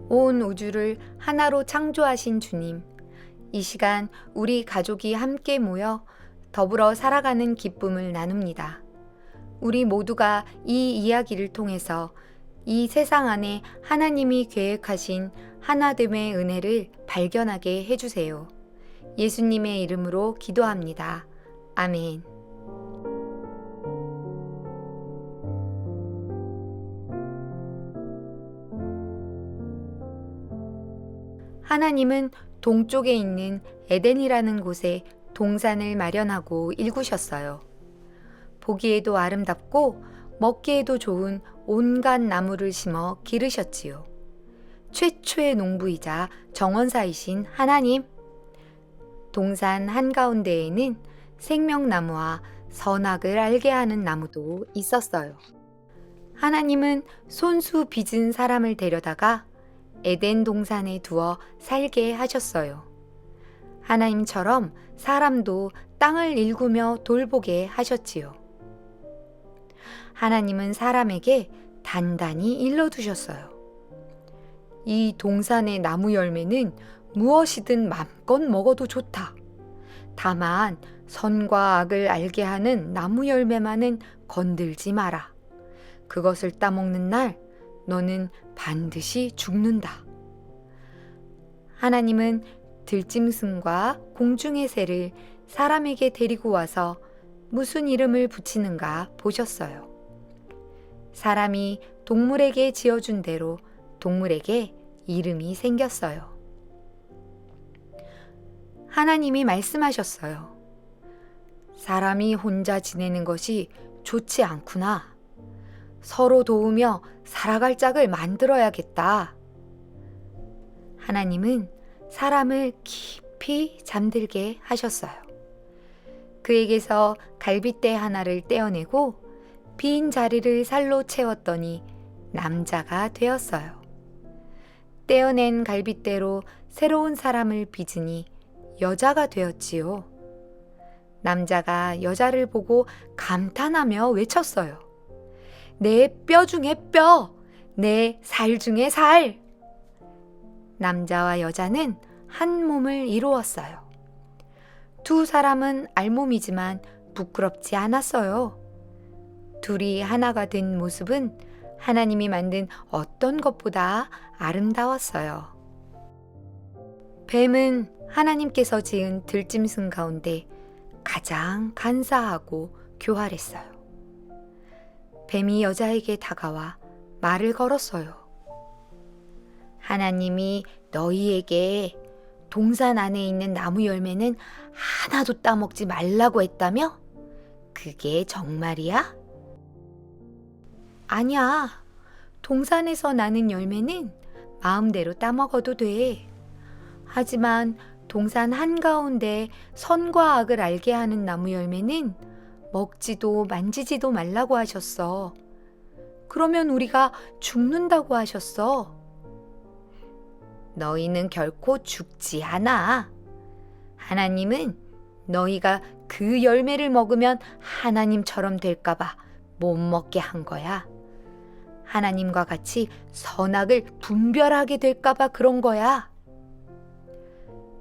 온 우주를 하나로 창조하신 주님, 이 시간 우리 가족이 함께 모여 더불어 살아가는 기쁨을 나눕니다. 우리 모두가 이 이야기를 통해서 이 세상 안에 하나님이 계획하신 하나됨의 은혜를 발견하게 해주세요. 예수님의 이름으로 기도합니다. 아멘. 하나님은 동쪽에 있는 에덴이라는 곳에 동산을 마련하고 일구셨어요. 보기에도 아름답고 먹기에도 좋은 온갖 나무를 심어 기르셨지요. 최초의 농부이자 정원사이신 하나님. 동산 한가운데에는 생명나무와 선악을 알게 하는 나무도 있었어요. 하나님은 손수 빚은 사람을 데려다가 에덴 동산에 두어 살게 하셨어요. 하나님처럼 사람도 땅을 일구며 돌보게 하셨지요. 하나님은 사람에게 단단히 일러두셨어요. 이 동산의 나무 열매는 무엇이든 맘껏 먹어도 좋다. 다만 선과 악을 알게 하는 나무 열매만은 건들지 마라. 그것을 따먹는 날 너는 반드시 죽는다. 하나님은 들짐승과 공중의 새를 사람에게 데리고 와서 무슨 이름을 붙이는가 보셨어요. 사람이 동물에게 지어준 대로 동물에게 이름이 생겼어요. 하나님이 말씀하셨어요. 사람이 혼자 지내는 것이 좋지 않구나. 서로 도우며 살아갈 짝을 만들어야겠다. 하나님은 사람을 깊이 잠들게 하셨어요. 그에게서 갈빗대 하나를 떼어내고 빈 자리를 살로 채웠더니 남자가 되었어요. 떼어낸 갈빗대로 새로운 사람을 빚으니 여자가 되었지요. 남자가 여자를 보고 감탄하며 외쳤어요. 내 뼈 중에 뼈, 내 살 중에 살. 남자와 여자는 한 몸을 이루었어요. 두 사람은 알몸이지만 부끄럽지 않았어요. 둘이 하나가 된 모습은 하나님이 만든 어떤 것보다 아름다웠어요. 뱀은 하나님께서 지은 들짐승 가운데 가장 간사하고 교활했어요. 뱀이 여자에게 다가와 말을 걸었어요. 하나님이 너희에게 동산 안에 있는 나무 열매는 하나도 따먹지 말라고 했다며? 그게 정말이야? 아니야. 동산에서 나는 열매는 마음대로 따먹어도 돼. 하지만 동산 한가운데 선과 악을 알게 하는 나무 열매는 먹지도 만지지도 말라고 하셨어. 그러면 우리가 죽는다고 하셨어. 너희는 결코 죽지 않아. 하나님은 너희가 그 열매를 먹으면 하나님처럼 될까봐 못 먹게 한 거야. 하나님과 같이 선악을 분별하게 될까봐 그런 거야.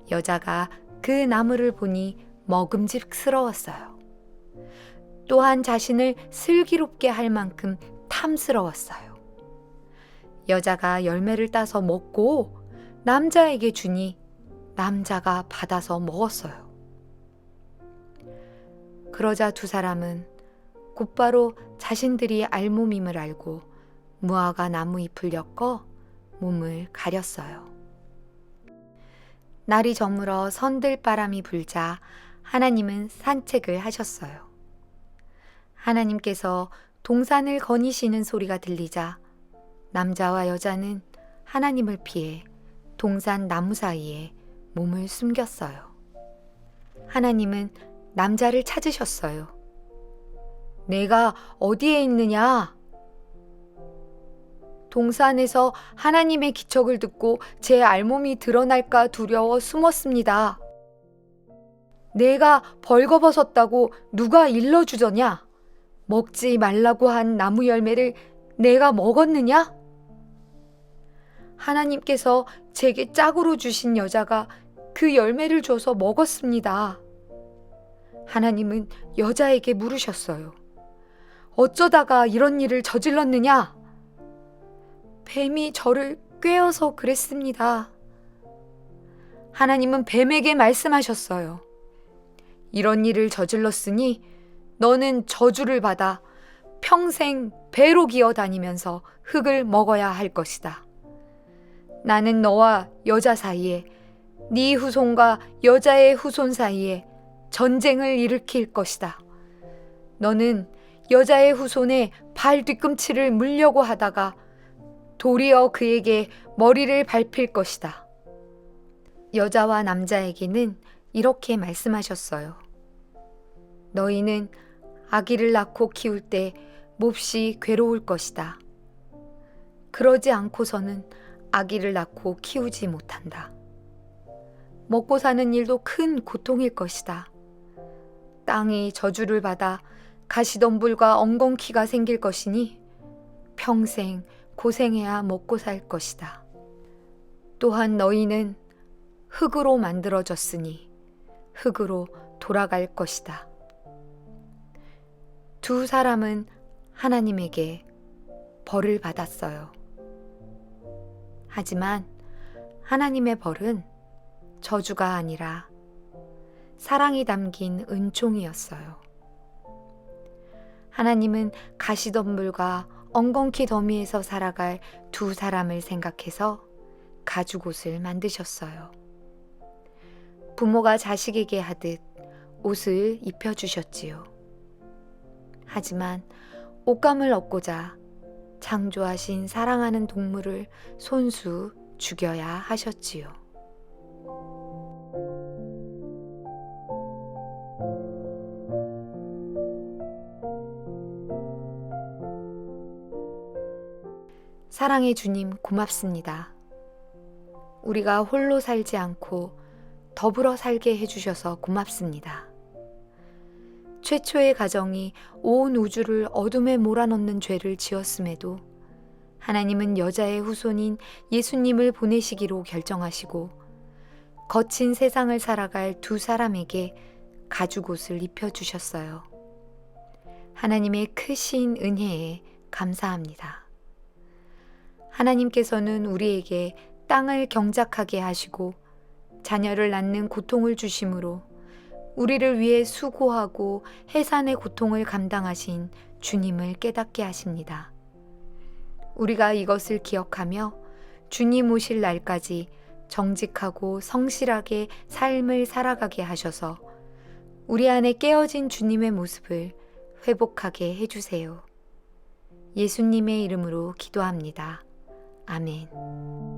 여자가 그 나무를 보니 먹음직스러웠어요. 또한 자신을 슬기롭게 할 만큼 탐스러웠어요. 여자가 열매를 따서 먹고 남자에게 주니 남자가 받아서 먹었어요. 그러자 두 사람은 곧바로 자신들이 알몸임을 알고 무화과 나무 잎을 엮어 몸을 가렸어요. 날이 저물어 선들바람이 불자 하나님은 산책을 하셨어요. 하나님께서 동산을 거니시는 소리가 들리자 남자와 여자는 하나님을 피해 동산 나무 사이에 몸을 숨겼어요. 하나님은 남자를 찾으셨어요. 내가 어디에 있느냐? 동산에서 하나님의 기척을 듣고 제 알몸이 드러날까 두려워 숨었습니다. 내가 벌거벗었다고 누가 일러주더냐? 먹지 말라고 한 나무 열매를 내가 먹었느냐? 하나님께서 제게 짝으로 주신 여자가 그 열매를 줘서 먹었습니다. 하나님은 여자에게 물으셨어요. 어쩌다가 이런 일을 저질렀느냐? 뱀이 저를 꿰어서 그랬습니다. 하나님은 뱀에게 말씀하셨어요. 이런 일을 저질렀으니 너는 저주를 받아 평생 배로 기어 다니면서 흙을 먹어야 할 것이다. 나는 너와 여자 사이에, 네 후손과 여자의 후손 사이에 전쟁을 일으킬 것이다. 너는 여자의 후손의 발 뒤꿈치를 물려고 하다가 도리어 그에게 머리를 밟힐 것이다. 여자와 남자에게는 이렇게 말씀하셨어요. 너희는 아기를 낳고 키울 때 몹시 괴로울 것이다. 그러지 않고서는 아기를 낳고 키우지 못한다. 먹고 사는 일도 큰 고통일 것이다. 땅이 저주를 받아 가시덤불과 엉겅퀴가 생길 것이니 평생 고생해야 먹고 살 것이다. 또한 너희는 흙으로 만들어졌으니 흙으로 돌아갈 것이다. 두 사람은 하나님에게 벌을 받았어요. 하지만 하나님의 벌은 저주가 아니라 사랑이 담긴 은총이었어요. 하나님은 가시덤불과 엉겅퀴 더미에서 살아갈 두 사람을 생각해서 가죽옷을 만드셨어요. 부모가 자식에게 하듯 옷을 입혀주셨지요. 하지만 옷감을 얻고자 창조하신 사랑하는 동물을 손수 죽여야 하셨지요. 사랑의 주님 고맙습니다. 우리가 홀로 살지 않고 더불어 살게 해주셔서 고맙습니다. 최초의 가정이 온 우주를 어둠에 몰아넣는 죄를 지었음에도 하나님은 여자의 후손인 예수님을 보내시기로 결정하시고 거친 세상을 살아갈 두 사람에게 가죽옷을 입혀주셨어요. 하나님의 크신 은혜에 감사합니다. 하나님께서는 우리에게 땅을 경작하게 하시고 자녀를 낳는 고통을 주심으로 우리를 위해 수고하고 해산의 고통을 감당하신 주님을 깨닫게 하십니다. 우리가 이것을 기억하며 주님 오실 날까지 정직하고 성실하게 삶을 살아가게 하셔서 우리 안에 깨어진 주님의 모습을 회복하게 해주세요. 예수님의 이름으로 기도합니다. 아멘.